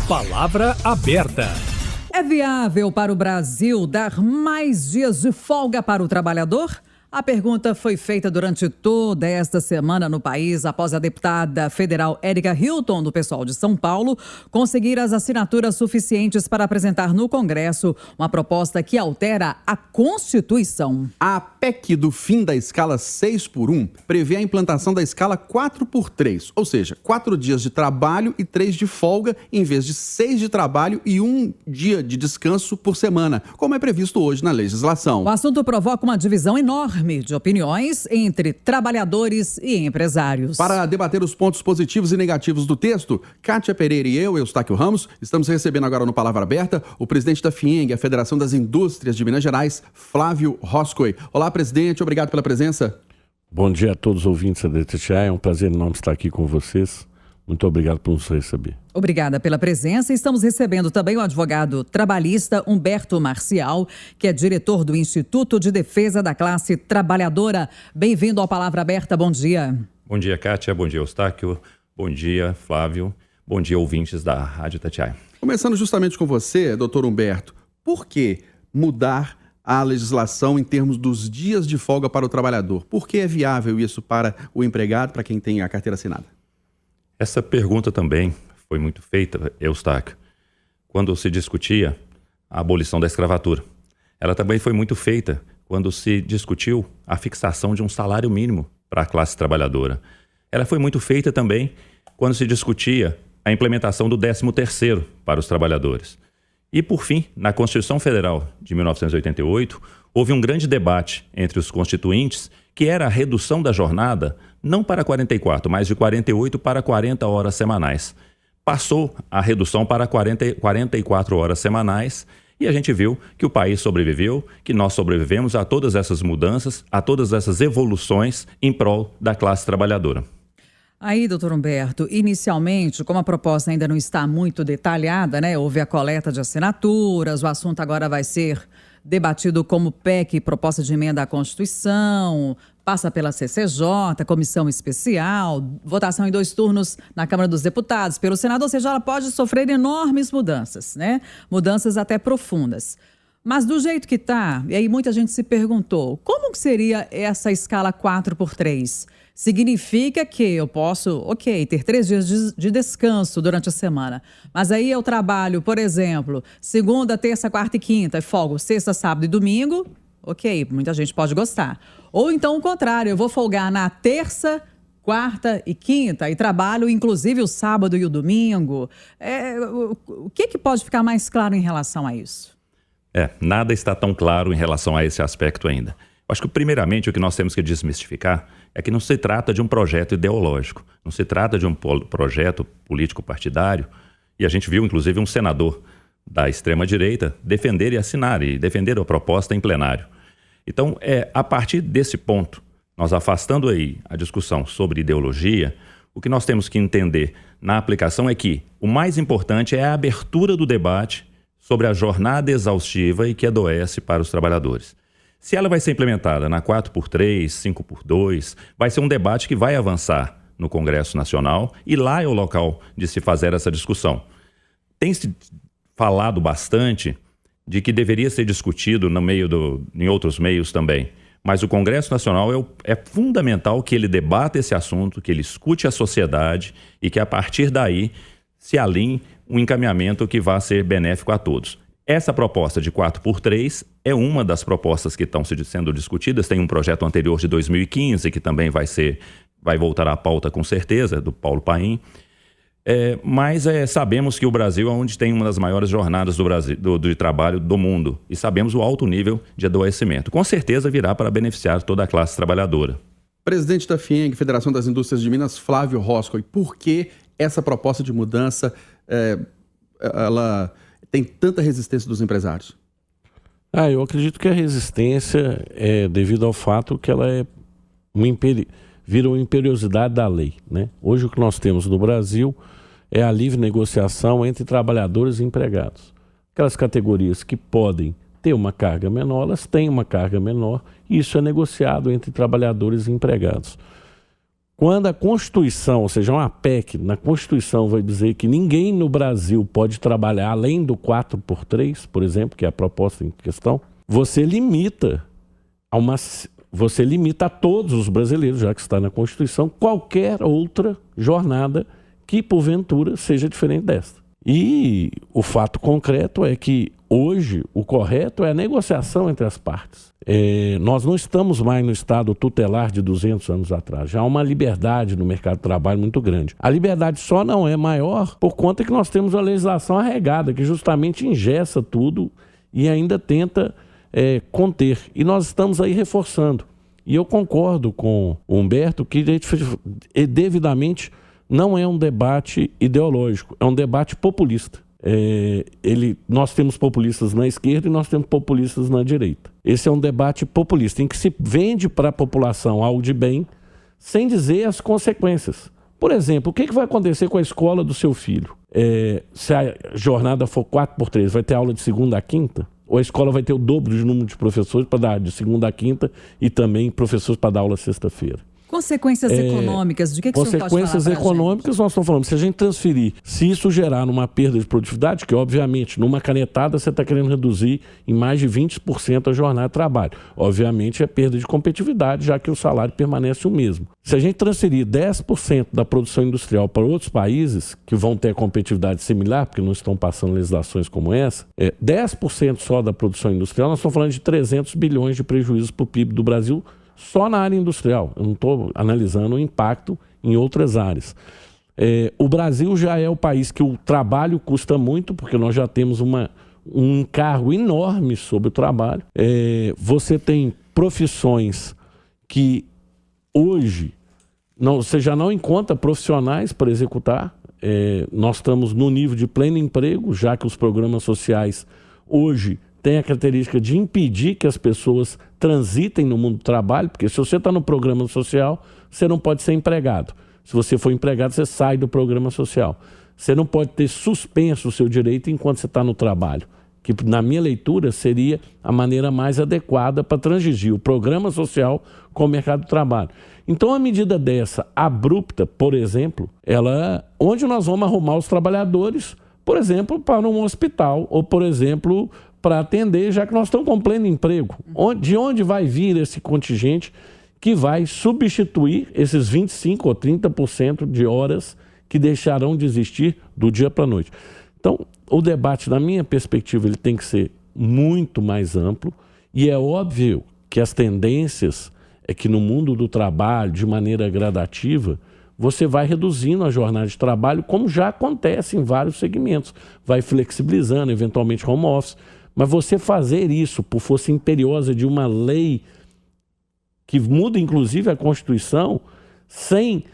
Palavra aberta. É viável para o Brasil dar mais dias de folga para o trabalhador? A pergunta foi feita durante toda esta semana no país após a deputada federal Érica Hilton, do PSOL de São Paulo, conseguir as assinaturas suficientes para apresentar no Congresso uma proposta que altera a Constituição. A PEC do fim da escala 6x1 prevê a implantação da escala 4x3, ou seja, 4 dias de trabalho e 3 de folga, em vez de 6 de trabalho e 1 dia de descanso por semana, como é previsto hoje na legislação. O assunto provoca uma divisão enorme de opiniões entre trabalhadores e empresários. Para debater os pontos positivos e negativos do texto, Kátia Pereira e eu, Eustáquio Ramos, estamos recebendo agora no Palavra Aberta o presidente da FIENG, a Federação das Indústrias de Minas Gerais, Flávio Roscoe. Olá, presidente, obrigado pela presença. Bom dia a todos os ouvintes da DTCA, é um prazer enorme estar aqui com vocês. Muito obrigado por nos receber. Obrigada pela presença. Estamos recebendo também o advogado trabalhista Humberto Marcial, que é diretor do Instituto de Defesa da Classe Trabalhadora. Bem-vindo ao Palavra Aberta. Bom dia. Bom dia, Kátia. Bom dia, Eustáquio. Bom dia, Flávio. Bom dia, ouvintes da Rádio Itatiaia. Começando justamente com você, doutor Humberto, por que mudar a legislação em termos dos dias de folga para o trabalhador? Por que é viável isso para o empregado, para quem tem a carteira assinada? Essa pergunta também foi muito feita, Eustáquio, quando se discutia a abolição da escravatura. Ela também foi muito feita quando se discutiu a fixação de um salário mínimo para a classe trabalhadora. Ela foi muito feita também quando se discutia a implementação do 13º para os trabalhadores. E, por fim, na Constituição Federal de 1988, houve um grande debate entre os constituintes, que era a redução da jornada não para 44, mas de 48 para 40 horas semanais. Passou a redução para 44 horas semanais e a gente viu que o país sobreviveu, que nós sobrevivemos a todas essas mudanças, a todas essas evoluções em prol da classe trabalhadora. Aí, doutor Humberto, inicialmente, como a proposta ainda não está muito detalhada, né? Houve a coleta de assinaturas, o assunto agora vai ser debatido como PEC, proposta de emenda à Constituição, passa pela CCJ, comissão especial, votação em 2 turnos na Câmara dos Deputados, pelo Senado, ou seja, ela pode sofrer enormes mudanças, né? Mudanças até profundas. Mas do jeito que está, e aí muita gente se perguntou, como que seria essa escala 4x3? Significa que eu posso, ter 3 dias de descanso durante a semana. Mas aí eu trabalho, por exemplo, segunda, terça, quarta e quinta, e folgo sexta, sábado e domingo. Muita gente pode gostar. Ou então o contrário, eu vou folgar na terça, quarta e quinta e trabalho inclusive o sábado e o domingo. O que pode ficar mais claro em relação a isso? Nada está tão claro em relação a esse aspecto ainda. Acho que, primeiramente, o que nós temos que desmistificar é que não se trata de um projeto ideológico, não se trata de um projeto político-partidário, e a gente viu, inclusive, um senador da extrema-direita defender e assinar, e defender a proposta em plenário. Então, a partir desse ponto, nós afastando aí a discussão sobre ideologia, o que nós temos que entender na aplicação é que o mais importante é a abertura do debate sobre a jornada exaustiva e que adoece para os trabalhadores. Se ela vai ser implementada na 4x3, 5x2, vai ser um debate que vai avançar no Congresso Nacional e lá é o local de se fazer essa discussão. Tem-se falado bastante de que deveria ser discutido em outros meios também, mas o Congresso Nacional é fundamental que ele debata esse assunto, que ele escute a sociedade e que a partir daí se alinhe um encaminhamento que vá ser benéfico a todos. Essa proposta de 4x3 é uma das propostas que estão sendo discutidas. Tem um projeto anterior de 2015 que também vai voltar à pauta com certeza, do Paulo Paim. Mas sabemos que o Brasil é onde tem uma das maiores jornadas de trabalho do mundo e sabemos o alto nível de adoecimento. Com certeza virá para beneficiar toda a classe trabalhadora. Presidente da FIENG, Federação das Indústrias de Minas, Flávio Roscoe, por que essa proposta de mudança ela tem tanta resistência dos empresários? Eu acredito que a resistência é devido ao fato que ela vira uma imperiosidade da lei, né? Hoje o que nós temos no Brasil é a livre negociação entre trabalhadores e empregados. Aquelas categorias que podem ter uma carga menor, elas têm uma carga menor e isso é negociado entre trabalhadores e empregados. Quando a Constituição, ou seja, uma PEC, na Constituição vai dizer que ninguém no Brasil pode trabalhar além do 4x3, por exemplo, que é a proposta em questão, você limita a todos os brasileiros, já que está na Constituição, qualquer outra jornada que, porventura, seja diferente desta. E o fato concreto é que hoje o correto é a negociação entre as partes. Nós não estamos mais no estado tutelar de 200 anos atrás. Já há uma liberdade no mercado de trabalho muito grande. A liberdade só não é maior por conta que nós temos uma legislação arregada, que justamente engessa tudo e ainda tenta conter. E nós estamos aí reforçando. E eu concordo com o Humberto que devidamente não é um debate ideológico, é um debate populista. Nós temos populistas na esquerda e nós temos populistas na direita. Esse é um debate populista, em que se vende para a população algo de bem, sem dizer as consequências. Por exemplo, o que vai acontecer com a escola do seu filho? Se a jornada for 4x3, vai ter aula de segunda a quinta? Ou a escola vai ter o dobro de número de professores para dar de segunda a quinta e também professores para dar aula sexta-feira? Consequências econômicas, de que o senhor pode falar pra gente? Consequências econômicas, nós estamos falando, se a gente transferir, se isso gerar numa perda de produtividade, que obviamente numa canetada você está querendo reduzir em mais de 20% a jornada de trabalho. Obviamente é perda de competitividade, já que o salário permanece o mesmo. Se a gente transferir 10% da produção industrial para outros países, que vão ter competitividade similar, porque não estão passando legislações como essa, 10% só da produção industrial, nós estamos falando de 300 bilhões de prejuízos para o PIB do Brasil, só na área industrial. Eu não estou analisando o impacto em outras áreas. O Brasil já é o país que o trabalho custa muito, porque nós já temos um encargo enorme sobre o trabalho. Você tem profissões que hoje você já não encontra profissionais para executar. Nós estamos no nível de pleno emprego, já que os programas sociais hoje tem a característica de impedir que as pessoas transitem no mundo do trabalho, porque se você está no programa social, você não pode ser empregado. Se você for empregado, você sai do programa social. Você não pode ter suspenso o seu direito enquanto você está no trabalho, que na minha leitura seria a maneira mais adequada para transigir o programa social com o mercado do trabalho. Então, a medida dessa, abrupta, por exemplo, onde nós vamos arrumar os trabalhadores, por exemplo, para um hospital, ou, por exemplo, para atender, já que nós estamos com pleno emprego. De onde vai vir esse contingente que vai substituir esses 25% ou 30% de horas que deixarão de existir do dia para a noite? Então, o debate, na minha perspectiva, ele tem que ser muito mais amplo, e é óbvio que as tendências é que no mundo do trabalho, de maneira gradativa, você vai reduzindo a jornada de trabalho, como já acontece em vários segmentos. Vai flexibilizando, eventualmente home office. Mas você fazer isso por força imperiosa de uma lei que muda inclusive a Constituição, sem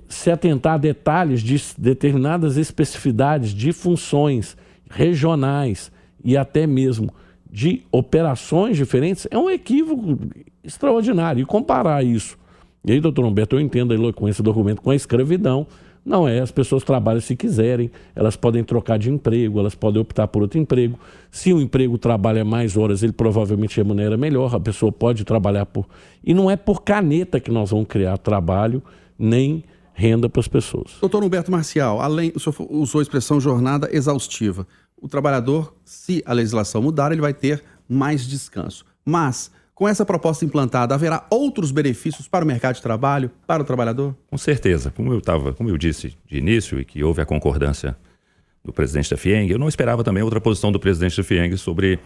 se atentar a detalhes de determinadas especificidades de funções regionais e até mesmo de operações diferentes, é um equívoco extraordinário. E comparar isso, e aí, doutor Humberto, eu entendo a eloquência do argumento com a escravidão. Não as pessoas trabalham se quiserem, elas podem trocar de emprego, elas podem optar por outro emprego. Se o emprego trabalha mais horas, ele provavelmente remunera melhor, a pessoa pode trabalhar por... E não é por caneta que nós vamos criar trabalho, nem renda para as pessoas. Doutor Humberto Marcial, o senhor usou a expressão jornada exaustiva. O trabalhador, se a legislação mudar, ele vai ter mais descanso. Mas, com essa proposta implantada, haverá outros benefícios para o mercado de trabalho, para o trabalhador? Com certeza. Como eu disse de início, e que houve a concordância do presidente da FIENG, eu não esperava também outra posição do presidente da FIENG sobre,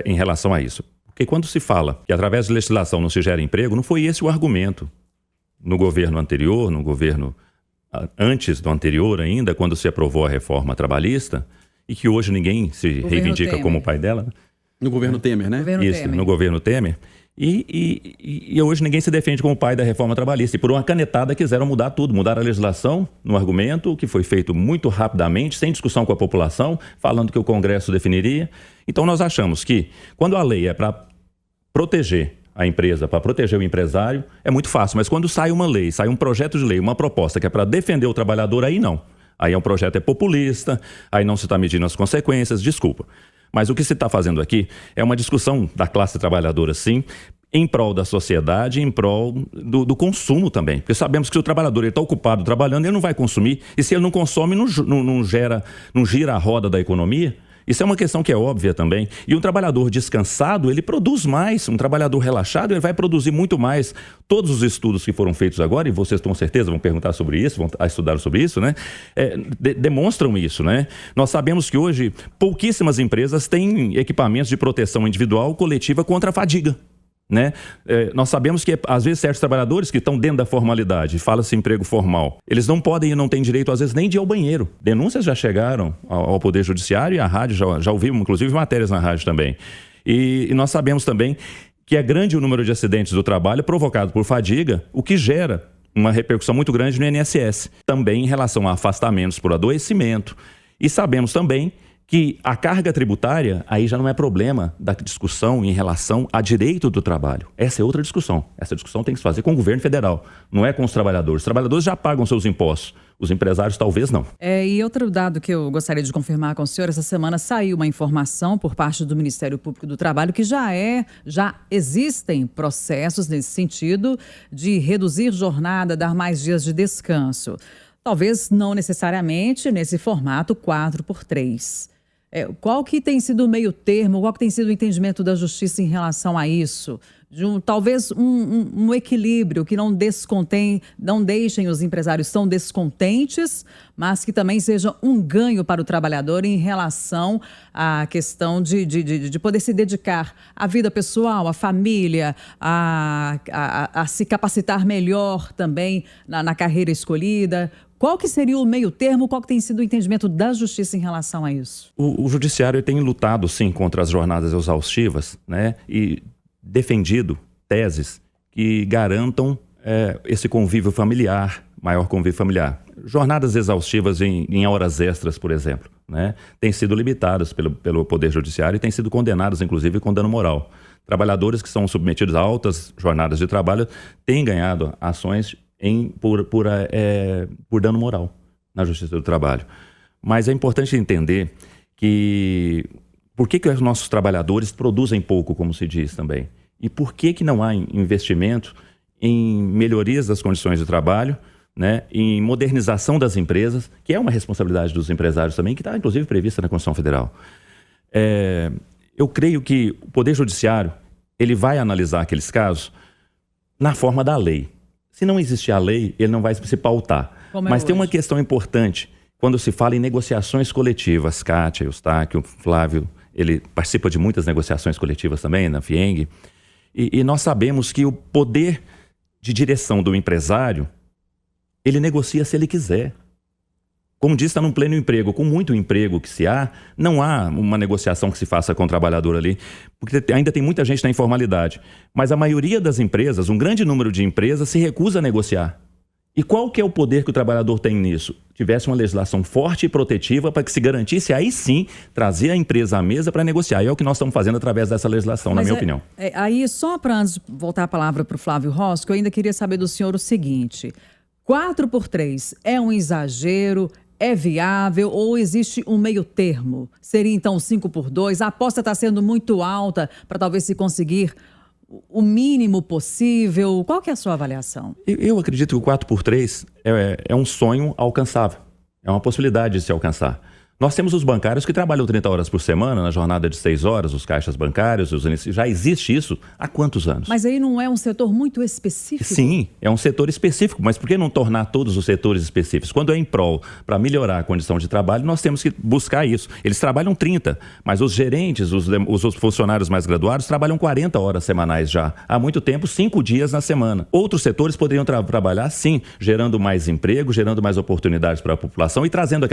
em relação a isso. Porque quando se fala que através de legislação não se gera emprego, não foi esse o argumento. No governo anterior, no governo antes do anterior ainda, quando se aprovou a reforma trabalhista, e que hoje ninguém se reivindica Temer. como o pai dela. No governo Temer, né? No governo Temer. E hoje ninguém se defende como o pai da reforma trabalhista. E por uma canetada quiseram mudar tudo, mudar a legislação no argumento, que foi feito muito rapidamente, sem discussão com a população, falando que o Congresso definiria. Então nós achamos que quando a lei é para proteger a empresa, para proteger o empresário, é muito fácil. Mas quando sai uma lei, sai um projeto de lei, uma proposta que é para defender o trabalhador, aí não. Aí o projeto é populista, aí não se está medindo as consequências, desculpa. Mas o que se está fazendo aqui é uma discussão da classe trabalhadora, sim, em prol da sociedade, em prol do consumo também. Porque sabemos que se o trabalhador está ocupado trabalhando, ele não vai consumir, e se ele não consome, não gira a roda da economia. Isso é uma questão que é óbvia também. E um trabalhador descansado, ele produz mais. Um trabalhador relaxado, ele vai produzir muito mais. Todos os estudos que foram feitos agora, e vocês com certeza vão perguntar sobre isso, vão estudar sobre isso, né? Demonstram isso, né? Nós sabemos que hoje pouquíssimas empresas têm equipamentos de proteção individual coletiva contra a fadiga. Né? Nós sabemos que às vezes certos trabalhadores que estão dentro da formalidade, fala-se emprego formal, eles não podem e não têm direito às vezes nem de ir ao banheiro. Denúncias já chegaram ao Poder Judiciário e a rádio já ouvimos inclusive matérias na rádio também. E nós sabemos também que é grande o número de acidentes do trabalho provocado por fadiga, o que gera uma repercussão muito grande no INSS, também em relação a afastamentos por adoecimento. E sabemos também que a carga tributária aí já não é problema da discussão em relação a direito do trabalho. Essa é outra discussão. Essa discussão tem que se fazer com o governo federal, não é com os trabalhadores. Os trabalhadores já pagam seus impostos, os empresários talvez não. E outro dado que eu gostaria de confirmar com o senhor, essa semana saiu uma informação por parte do Ministério Público do Trabalho que já existem processos nesse sentido de reduzir jornada, dar mais dias de descanso. Talvez não necessariamente nesse formato 4x3. Qual que tem sido o meio termo, qual que tem sido o entendimento da Justiça em relação a isso? Talvez um equilíbrio que não deixem os empresários tão descontentes, mas que também seja um ganho para o trabalhador em relação à questão de poder se dedicar à vida pessoal, à família, a se capacitar melhor também na carreira escolhida. Qual que seria o meio termo, qual que tem sido o entendimento da Justiça em relação a isso? O Judiciário tem lutado, sim, contra as jornadas exaustivas, né? E defendido teses que garantam esse convívio familiar, maior convívio familiar. Jornadas exaustivas em horas extras, por exemplo, né? Têm sido limitadas pelo Poder Judiciário e têm sido condenadas, inclusive, com dano moral. Trabalhadores que são submetidos a altas jornadas de trabalho têm ganhado ações por dano moral na Justiça do Trabalho. Mas é importante entender que por que os nossos trabalhadores produzem pouco, como se diz também, e por que não há investimento em melhorias das condições de trabalho, né, em modernização das empresas, que é uma responsabilidade dos empresários também, que está inclusive prevista na Constituição Federal. Eu creio que o Poder Judiciário ele vai analisar aqueles casos na forma da lei. Se não existir a lei, ele não vai se pautar. Mas tem uma questão importante. Quando se fala em negociações coletivas, Kátia, Eustáquio, Flávio, ele participa de muitas negociações coletivas também, na FIENG, e nós sabemos que o poder de direção do empresário, ele negocia se ele quiser. Como diz, está num pleno emprego. Com muito emprego que se há, não há uma negociação que se faça com o trabalhador ali, porque ainda tem muita gente na informalidade. Mas a maioria das empresas, um grande número de empresas, se recusa a negociar. E qual que é o poder que o trabalhador tem nisso? Tivesse uma legislação forte e protetiva para que se garantisse, aí sim, trazer a empresa à mesa para negociar. E é o que nós estamos fazendo através dessa legislação, na minha opinião. Aí, só para antes de voltar a palavra para o Flávio Rosco, eu ainda queria saber do senhor o seguinte: 4x3 é um exagero? É viável ou existe um meio termo? Seria então 5x2? A aposta está sendo muito alta para talvez se conseguir o mínimo possível. Qual que é a sua avaliação? Eu acredito que o 4x3 é um sonho alcançável. É uma possibilidade de se alcançar. Nós temos os bancários que trabalham 30 horas por semana, na jornada de 6 horas, os caixas bancários, já existe isso há quantos anos? Mas aí não é um setor muito específico? Sim, é um setor específico, mas por que não tornar todos os setores específicos? Quando é em prol para melhorar a condição de trabalho, nós temos que buscar isso. Eles trabalham 30, mas os gerentes, os funcionários mais graduados trabalham 40 horas semanais já. Há muito tempo, 5 dias na semana. Outros setores poderiam trabalhar, sim, gerando mais emprego, gerando mais oportunidades para a população e trazendo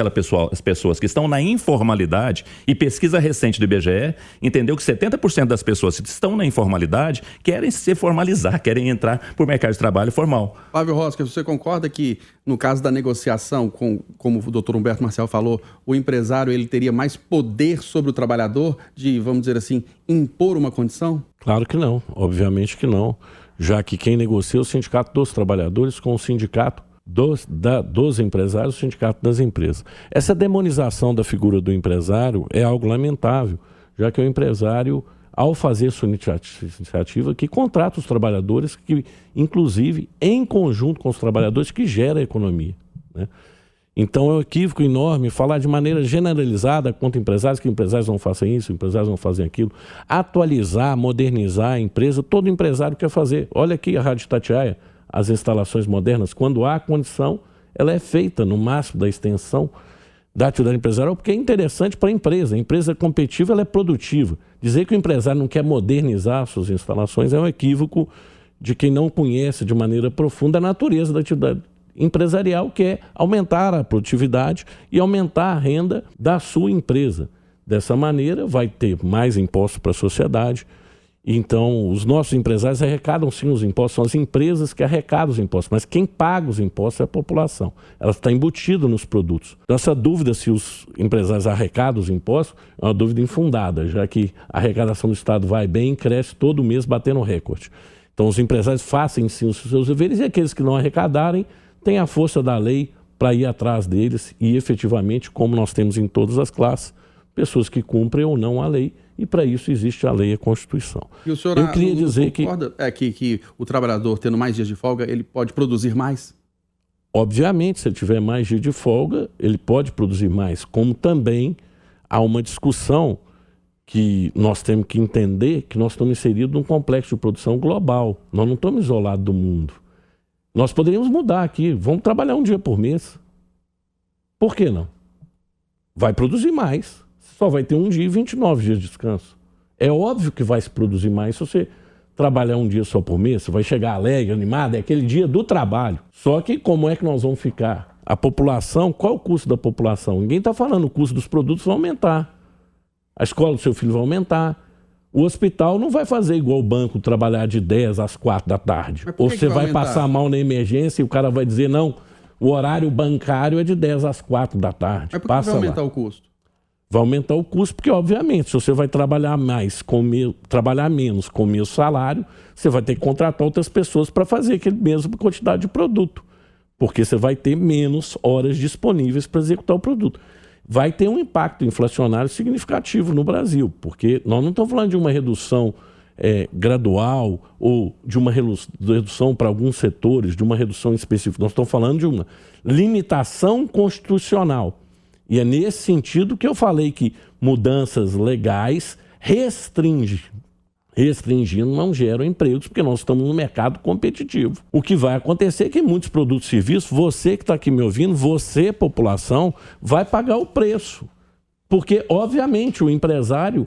as pessoas que estão na informalidade, e pesquisa recente do IBGE entendeu que 70% das pessoas que estão na informalidade querem se formalizar, querem entrar por mercado de trabalho formal. Flávio Rosca, você concorda que no caso da negociação, como o doutor Humberto Marcel falou, o empresário ele teria mais poder sobre o trabalhador de, vamos dizer assim, impor uma condição? Claro que não, obviamente que não, já que quem negocia é o Sindicato dos Trabalhadores com o Sindicato dos empresários, o Sindicato das Empresas. Essa demonização da figura do empresário é algo lamentável, já que o empresário, ao fazer sua iniciativa, que contrata os trabalhadores, que inclusive em conjunto com os trabalhadores, que gera a economia, né? Então é um equívoco enorme falar de maneira generalizada contra empresários, que empresários não façam isso, empresários não fazem aquilo. Atualizar, modernizar a empresa, todo empresário quer fazer. Olha aqui a Rádio Itatiaia, as instalações modernas, quando há condição, ela é feita no máximo da extensão da atividade empresarial, porque é interessante para a empresa. A empresa competitiva, ela é produtiva. Dizer que o empresário não quer modernizar suas instalações é um equívoco de quem não conhece de maneira profunda a natureza da atividade empresarial, que é aumentar a produtividade e aumentar a renda da sua empresa. Dessa maneira, vai ter mais impostos para a sociedade. Então, os nossos empresários arrecadam sim os impostos, são as empresas que arrecadam os impostos, mas quem paga os impostos é a população. Ela está embutida nos produtos. Então, essa dúvida se os empresários arrecadam os impostos é uma dúvida infundada, já que a arrecadação do Estado vai bem e cresce todo mês batendo recorde. Então, os empresários façam sim os seus deveres e aqueles que não arrecadarem têm a força da lei para ir atrás deles e, efetivamente, como nós temos em todas as classes, pessoas que cumprem ou não a lei, e para isso existe a lei e a Constituição. E o senhor Eu queria dizer concorda que o trabalhador, tendo mais dias de folga, ele pode produzir mais? Obviamente, se ele tiver mais dia de folga, ele pode produzir mais, como também há uma discussão que nós temos que entender que nós estamos inseridos num complexo de produção global. Nós não estamos isolados do mundo. Nós poderíamos mudar aqui, vamos trabalhar um dia por mês. Por que não? Vai produzir mais. Só vai ter um dia e 29 dias de descanso. É óbvio que vai se produzir mais se você trabalhar um dia só por mês, você vai chegar alegre, animado, é aquele dia do trabalho. Só que como é que nós vamos ficar? A população, qual é o custo da população? Ninguém está falando, o custo dos produtos vai aumentar. A escola do seu filho vai aumentar. O hospital não vai fazer igual o banco, trabalhar de 10 às 4 da tarde. Ou você vai passar mal na emergência e o cara vai dizer, não, o horário bancário é de 10 às 4 da tarde. Mas por que vai aumentar o custo? Vai aumentar o custo porque, obviamente, se você vai trabalhar trabalhar menos com o mesmo salário, você vai ter que contratar outras pessoas para fazer aquela mesma quantidade de produto. Porque você vai ter menos horas disponíveis para executar o produto. Vai ter um impacto inflacionário significativo no Brasil, porque nós não estamos falando de uma redução gradual ou de uma redução para alguns setores, de uma redução específica. Nós estamos falando de uma limitação constitucional. E é nesse sentido que eu falei que mudanças legais restringindo não geram empregos, porque nós estamos no mercado competitivo. O que vai acontecer é que muitos produtos e serviços, você que está aqui me ouvindo, você, população, vai pagar o preço. Porque, obviamente, o empresário,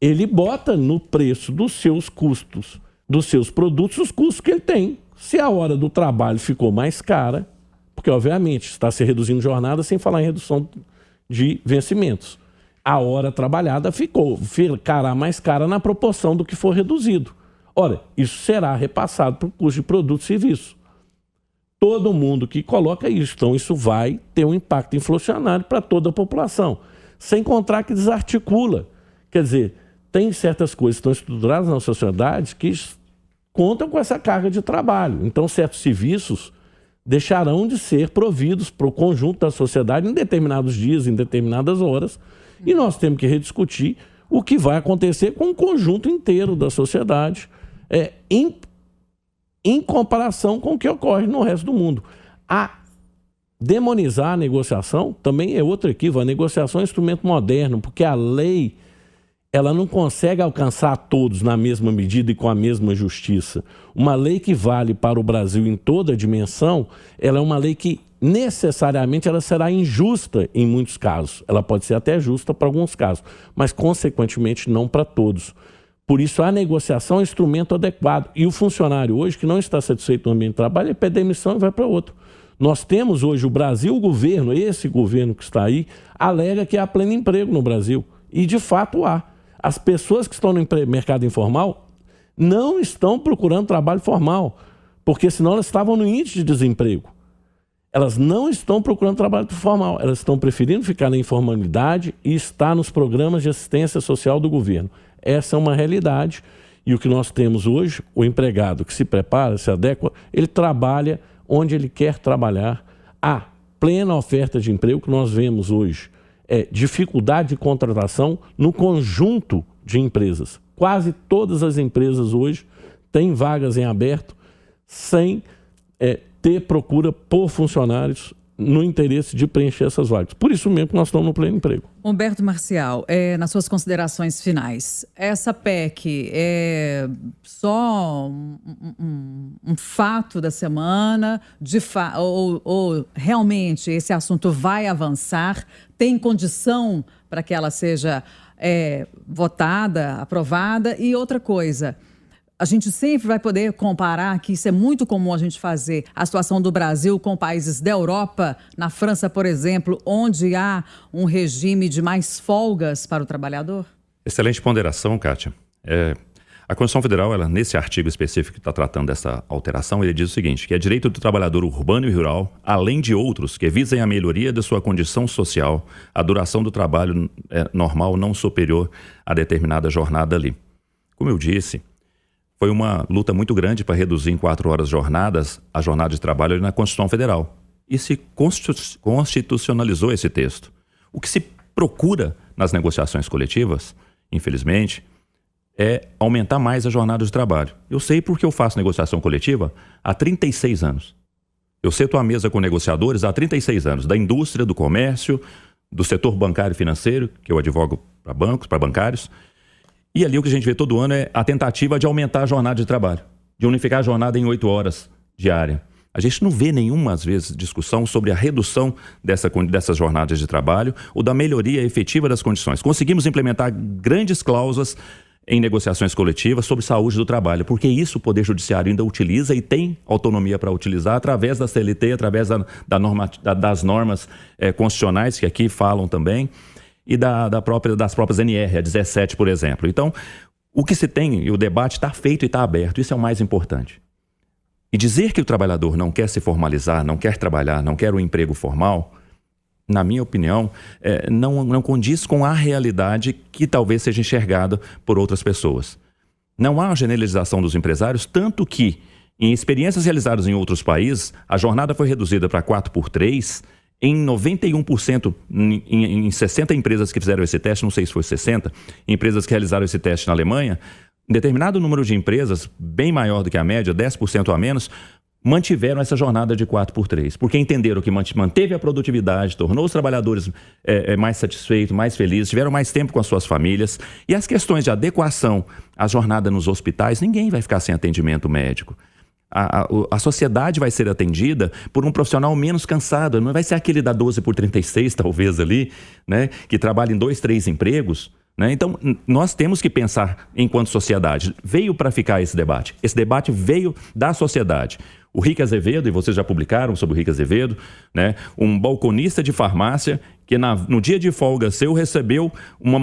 ele bota no preço dos seus custos, dos seus produtos, os custos que ele tem. Se a hora do trabalho ficou mais cara, porque, obviamente, está se reduzindo jornada sem falar em redução de vencimentos. A hora trabalhada ficará mais cara na proporção do que for reduzido. Ora, isso será repassado para o custo de produto e serviço. Todo mundo que coloca isso. Então, isso vai ter um impacto inflacionário para toda a população. Sem contar que desarticula. Quer dizer, tem certas coisas que estão estruturadas na sociedade que contam com essa carga de trabalho. Então, certos serviços deixarão de ser providos para o conjunto da sociedade em determinados dias, em determinadas horas, e nós temos que rediscutir o que vai acontecer com o conjunto inteiro da sociedade, em comparação com o que ocorre no resto do mundo. Demonizar a negociação também é outro equívoco. A negociação é um instrumento moderno, porque a lei ela não consegue alcançar todos na mesma medida e com a mesma justiça. Uma lei que vale para o Brasil em toda a dimensão, ela é uma lei que necessariamente ela será injusta em muitos casos. Ela pode ser até justa para alguns casos, mas consequentemente não para todos. Por isso a negociação é um instrumento adequado. E o funcionário hoje que não está satisfeito no ambiente de trabalho, ele pede demissão e vai para outro. Nós temos hoje o Brasil, o governo, esse governo que está aí, alega que há pleno emprego no Brasil. E de fato há. As pessoas que estão no mercado informal não estão procurando trabalho formal, porque senão elas estavam no índice de desemprego. Elas não estão procurando trabalho formal, elas estão preferindo ficar na informalidade e estar nos programas de assistência social do governo. Essa é uma realidade e o que nós temos hoje, o empregado que se prepara, se adequa, ele trabalha onde ele quer trabalhar. Há plena oferta de emprego que nós vemos hoje. Dificuldade de contratação no conjunto de empresas. Quase todas as empresas hoje têm vagas em aberto sem ter procura por funcionários no interesse de preencher essas vagas. Por isso mesmo que nós estamos no pleno emprego. Humberto Marcial, nas suas considerações finais, essa PEC é só um fato da semana, ou realmente esse assunto vai avançar? Tem condição para que ela seja votada, aprovada? E outra coisa, a gente sempre vai poder comparar, que isso é muito comum a gente fazer, a situação do Brasil com países da Europa, na França, por exemplo, onde há um regime de mais folgas para o trabalhador? Excelente ponderação, Kátia. A Constituição Federal, ela, nesse artigo específico que está tratando dessa alteração, ele diz o seguinte, que é direito do trabalhador urbano e rural, além de outros que visem a melhoria de sua condição social, a duração do trabalho normal não superior a determinada jornada ali. Como eu disse, foi uma luta muito grande para reduzir em 4 horas a jornada de trabalho ali na Constituição Federal. E se constitucionalizou esse texto. O que se procura nas negociações coletivas, infelizmente, é aumentar mais a jornada de trabalho. Eu sei porque eu faço negociação coletiva há 36 anos. Eu sento à mesa com negociadores há 36 anos, da indústria, do comércio, do setor bancário e financeiro, que eu advogo para bancos, para bancários. E ali o que a gente vê todo ano é a tentativa de aumentar a jornada de trabalho, de unificar a jornada em 8 horas diária. A gente não vê nenhuma, às vezes, discussão sobre a redução dessas jornadas de trabalho ou da melhoria efetiva das condições. Conseguimos implementar grandes cláusulas em negociações coletivas sobre saúde do trabalho, porque isso o Poder Judiciário ainda utiliza e tem autonomia para utilizar através da CLT, através das normas constitucionais que aqui falam também, e das próprias NR, a 17, por exemplo. Então, o que se tem, e o debate está feito e está aberto, isso é o mais importante. E dizer que o trabalhador não quer se formalizar, não quer trabalhar, não quer um emprego formal, na minha opinião, não condiz com a realidade que talvez seja enxergada por outras pessoas. Não há uma generalização dos empresários, tanto que, em experiências realizadas em outros países, a jornada foi reduzida para 4x3, em 91%, em 60 empresas que fizeram esse teste, não sei se foi 60, empresas que realizaram esse teste na Alemanha, um determinado número de empresas, bem maior do que a média, 10% a menos, mantiveram essa jornada de 4x3, porque entenderam que manteve a produtividade, tornou os trabalhadores mais satisfeitos, mais felizes, tiveram mais tempo com as suas famílias. E as questões de adequação à jornada nos hospitais, ninguém vai ficar sem atendimento médico. A sociedade vai ser atendida por um profissional menos cansado, não vai ser aquele da 12x36, talvez ali, né, que trabalha em 2, 3 empregos. Né? Então, nós temos que pensar enquanto sociedade. Veio para ficar esse debate. Esse debate veio da sociedade. O Rick Azevedo, e vocês já publicaram sobre o Rick Azevedo, né? Um balconista de farmácia que no dia de folga seu recebeu uma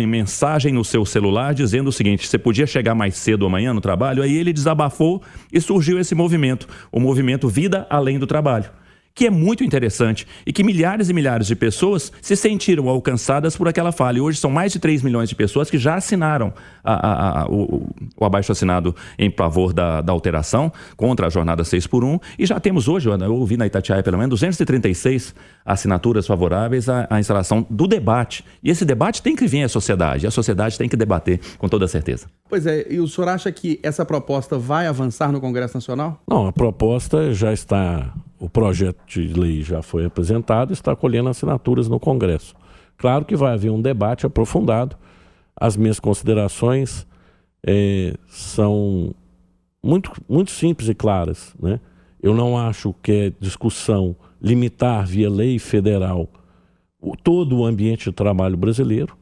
mensagem no seu celular dizendo o seguinte: você podia chegar mais cedo amanhã no trabalho? Aí ele desabafou e surgiu esse movimento, o movimento Vida Além do Trabalho, que é muito interessante e que milhares e milhares de pessoas se sentiram alcançadas por aquela fala. E hoje são mais de 3 milhões de pessoas que já assinaram o abaixo-assinado em favor da alteração contra a jornada 6x1. E já temos hoje, eu ouvi na Itatiaia pelo menos, 236 assinaturas favoráveis à instalação do debate. E esse debate tem que vir à sociedade. E a sociedade tem que debater com toda certeza. Pois é, e o senhor acha que essa proposta vai avançar no Congresso Nacional? Não, a proposta já está... O projeto de lei já foi apresentado e está colhendo assinaturas no Congresso. Claro que vai haver um debate aprofundado. As minhas considerações são muito simples e claras, né? Eu não acho que é discussão limitar via lei federal todo o ambiente de trabalho brasileiro.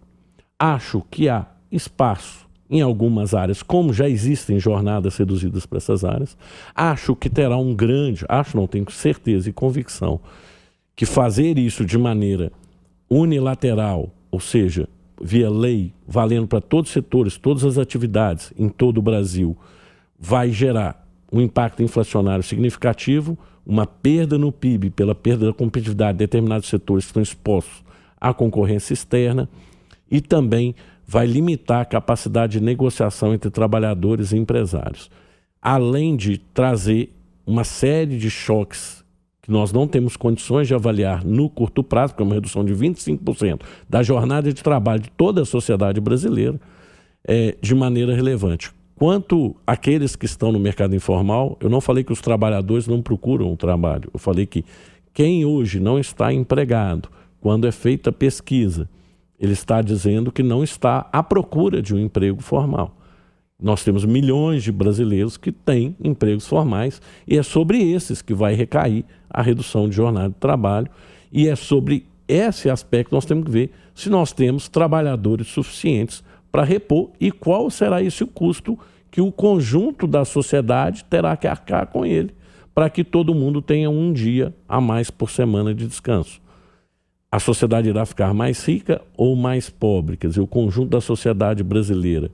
Acho que há espaço em algumas áreas, como já existem jornadas reduzidas para essas áreas. Acho que terá tenho certeza e convicção, que fazer isso de maneira unilateral, ou seja, via lei, valendo para todos os setores, todas as atividades em todo o Brasil, vai gerar um impacto inflacionário significativo, uma perda no PIB pela perda da competitividade de determinados setores que estão expostos à concorrência externa e também vai limitar a capacidade de negociação entre trabalhadores e empresários, além de trazer uma série de choques que nós não temos condições de avaliar no curto prazo, que é uma redução de 25% da jornada de trabalho de toda a sociedade brasileira. de maneira relevante. Quanto àqueles que estão no mercado informal, eu não falei que os trabalhadores não procuram um trabalho. Eu falei que quem hoje não está empregado, quando é feita pesquisa, ele está dizendo que não está à procura de um emprego formal. Nós temos milhões de brasileiros que têm empregos formais e é sobre esses que vai recair a redução de jornada de trabalho, e é sobre esse aspecto que nós temos que ver se nós temos trabalhadores suficientes para repor e qual será esse o custo que o conjunto da sociedade terá que arcar com ele para que todo mundo tenha um dia a mais por semana de descanso. A sociedade irá ficar mais rica ou mais pobre? Quer dizer, o conjunto da sociedade brasileira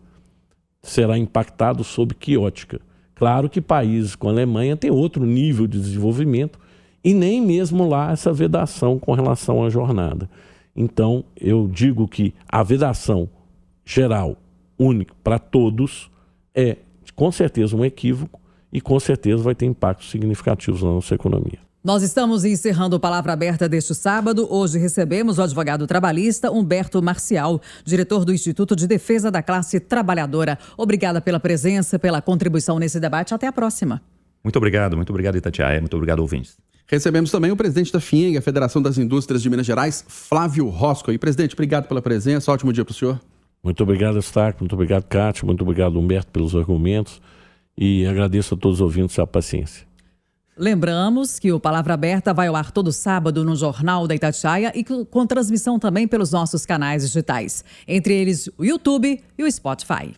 será impactado sob que ótica? Claro que países como a Alemanha têm outro nível de desenvolvimento e nem mesmo lá essa vedação com relação à jornada. Então, eu digo que a vedação geral, única para todos, é com certeza um equívoco e com certeza vai ter impactos significativos na nossa economia. Nós estamos encerrando o Palavra Aberta deste sábado. Hoje recebemos o advogado trabalhista Humberto Marcial, diretor do Instituto de Defesa da Classe Trabalhadora. Obrigada pela presença, pela contribuição nesse debate. Até a próxima. Muito obrigado, Itatiaia. Muito obrigado, ouvintes. Recebemos também o presidente da FIENG, a Federação das Indústrias de Minas Gerais, Flávio Rosco. E, presidente, obrigado pela presença. Ótimo dia para o senhor. Muito obrigado, Eustáquio. Muito obrigado, Cátia. Muito obrigado, Humberto, pelos argumentos. E agradeço a todos os ouvintes a paciência. Lembramos que o Palavra Aberta vai ao ar todo sábado no Jornal da Itatiaia e com transmissão também pelos nossos canais digitais, entre eles o YouTube e o Spotify.